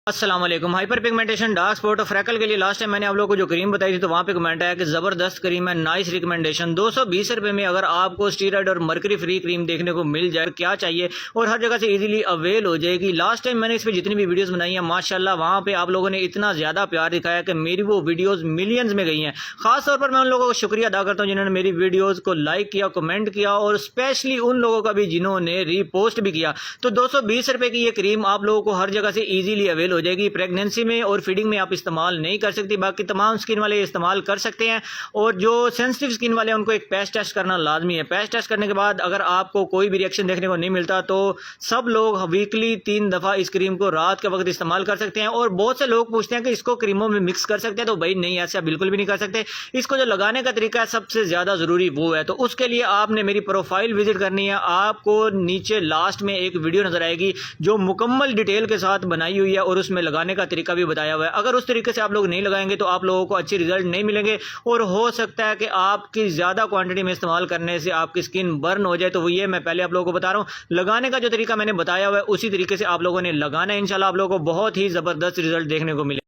अस्सलाम वालेकुम। Hyper pigmentation dark spot और फ्रैकल के लिए लास्ट टाइम मैंने आप लोगों को जो क्रीम बताई थी तो वहाँ पे कमेंट आया कि ज़बरदस्त क्रीम है, नाइस रिकमेंडेशन। 220 रुपये में अगर आपको स्टीरॉयड और मर्करी फ्री क्रीम देखने को मिल जाए क्या चाहिए, और हर जगह से इजीली अवेल हो जाएगी। लास्ट टाइम मैंने इस पर जितनी भी वीडियोस बनाई हैं माशाल्लाह वहाँ पे आप लोगों ने इतना ज़्यादा प्यार दिखाया कि मेरी वो वीडियोज़ मिलियंस में गई हैं। खासतौर पर मैं उन लोगों को शुक्रिया अदा करता हूँ जिन्होंने मेरी वीडियोज़ को लाइक किया, कमेंट किया, और स्पेशली उन लोगों का भी जिन्होंने रीपोस्ट भी किया। तो 220 रुपये की ये क्रीम आप लोगों को हर जगह से ईजिली अवेल हो जाएगी। प्रेगनेंसी में और फीडिंग में आप इस्तेमाल नहीं कर सकती, बाकी तमाम स्किन वाले इस्तेमाल कर सकते हैं। और जो सेंसिटिव स्किन वाले हैं उनको एक पैच टेस्ट करना लाजमी है। पैच टेस्ट करने के बाद अगर आपको कोई भी रिएक्शन देखने को नहीं मिलता तो सब लोग वीकली 3 दफ़ा इस क्रीम को रात के वक्त इस्तेमाल कर सकते हैं। और बहुत से लोग पूछते हैं कि इसको क्रीमों में मिक्स कर सकते हैं, तो भाई नहीं, ऐसा बिल्कुल भी नहीं कर सकते। इसको जो लगाने का तरीका है सबसे ज़्यादा ज़रूरी वो है। तो उसके लिए आपने मेरी प्रोफाइल विजिट करनी है। आपको नीचे लास्ट में एक वीडियो नजर आएगी जो मुकम्मल डिटेल के साथ बनाई हुई है और उसमें लगाने का तरीका भी बताया हुआ है। अगर उस तरीके से आप लोग नहीं लगाएंगे तो आप लोगों को अच्छी रिजल्ट नहीं मिलेंगे, और हो सकता है कि आपकी ज़्यादा क्वांटिटी में इस्तेमाल करने से आपकी स्किन बर्न हो जाए। तो वो ये मैं पहले आप लोगों को बता रहा हूँ। लगाने का जो तरीका मैंने बताया हुआ है उसी तरीके से आप लोगों ने लगाना है। इंशाल्लाह आप लोगों को बहुत ही ज़बरदस्त रिजल्ट देखने को मिले।